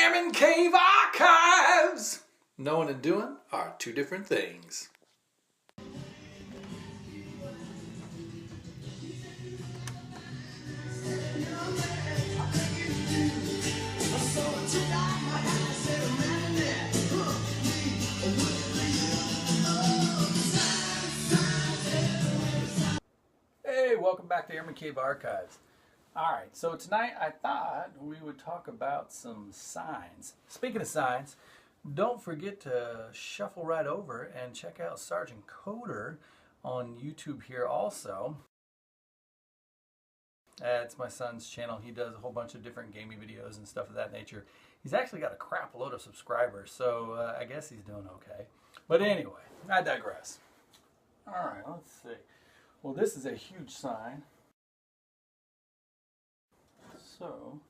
Airman Cave Archives! Knowing and doing are two different things. Hey, welcome back to Airman Cave Archives. Alright, so tonight I thought we would talk about some signs. Speaking of signs, don't forget to shuffle right over and check out Sergeant Coder on YouTube here also. It's my son's channel. He does a whole bunch of different gaming videos and stuff of that nature. He's actually got a crap load of subscribers, so I guess he's doing okay. But anyway, I digress. Alright, let's see. Well, this is a huge sign. So,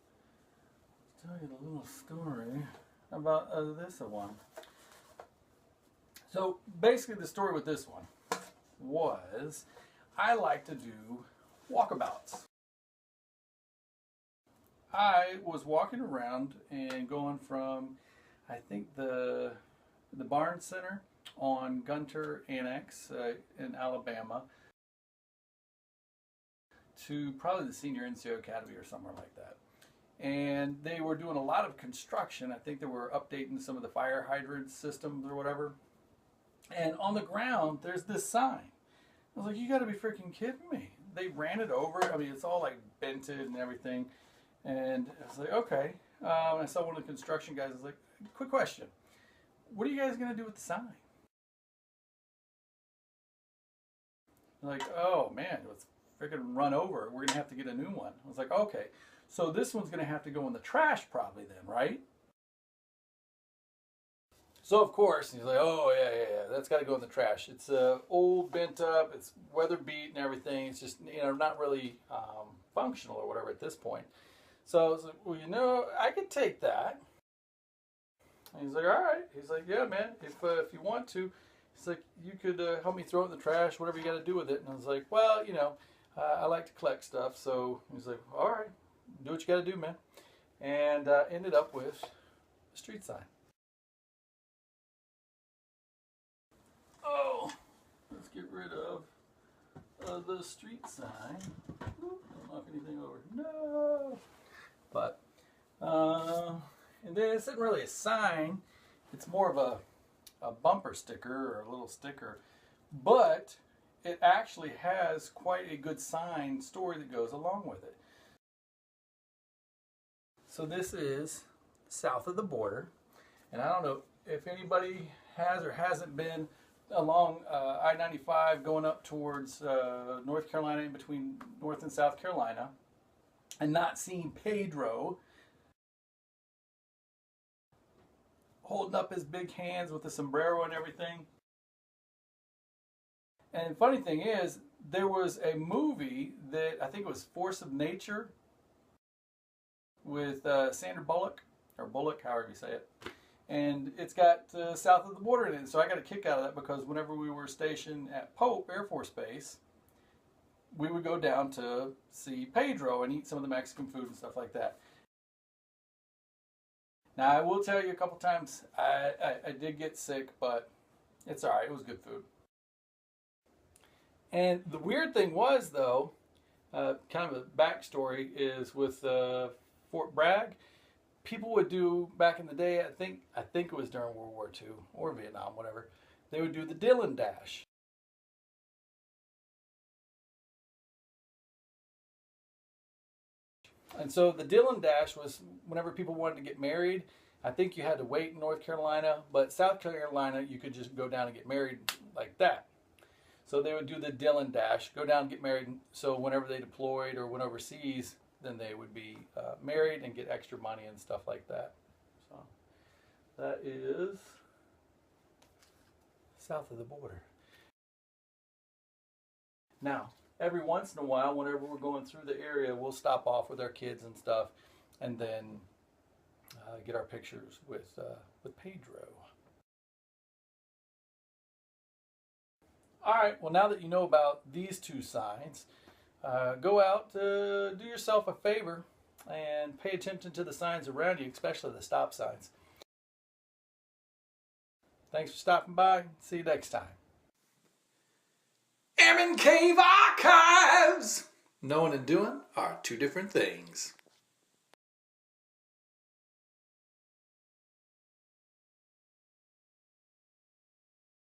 I'll tell you the little story about this one. So, basically the story with this one was I like to do walkabouts. I was walking around and going from, I think, the Barnes Center on Gunter Annex in Alabama to probably the Senior NCO Academy or somewhere like that. And they were doing a lot of construction. I think they were updating some of the fire hydrant systems or whatever. And on the ground, there's this sign. I was like, you gotta be freaking kidding me. They ran it over. I mean, it's all like bented and everything. And I was like, okay. I saw one of the construction guys. I was like, quick question. What are you guys gonna do with the sign? Like, oh man, it's freaking run over. We're gonna have to get a new one. I was like, okay, so this one's gonna have to go in the trash probably then, right? So of course he's like, oh yeah, that's got to go in the trash. It's old, bent up, it's weather beat and everything. It's just not really functional or whatever at this point. So I was like, well, I could take that. And he's like, all right. He's like, yeah, man, if you want to. He's like, you could help me throw it in the trash, whatever you got to do with it. And I was like, well, I like to collect stuff, so he's like, all right, do what you got to do, man. And ended up with a street sign. Oh, let's get rid of the street sign. Don't knock anything over. No. But, and then it's not really a sign. It's more of a bumper sticker or a little sticker. But it actually has quite a good sign story that goes along with it. So this is south of the border, and I don't know if anybody has or hasn't been along I-95 going up towards North Carolina, in between North and South Carolina, and not seen Pedro holding up his big hands with the sombrero and everything. And the funny thing is, there was a movie that I think it was Force of Nature with Sandra Bullock, or Bullock, however you say it. And it's got south of the border in it. So I got a kick out of that because whenever we were stationed at Pope Air Force Base, we would go down to see Pedro and eat some of the Mexican food and stuff like that. Now, I will tell you a couple times I did get sick, but it's all right. It was good food. And the weird thing was, though, kind of a backstory is with Fort Bragg. People would do back in the day. I think it was during World War II or Vietnam, whatever. They would do the Dillon Dash. And so the Dillon Dash was whenever people wanted to get married. I think you had to wait in North Carolina, but South Carolina you could just go down and get married like that. So they would do the Dillon Dash, go down and get married. So whenever they deployed or went overseas, then they would be married and get extra money and stuff like that. So that is south of the border. Now, every once in a while, whenever we're going through the area, we'll stop off with our kids and stuff, and then get our pictures with Pedro. All right, well, now that you know about these two signs, go out, do yourself a favor, and pay attention to the signs around you, especially the stop signs. Thanks for stopping by. See you next time. Airman Cave Archives! Knowing and doing are two different things.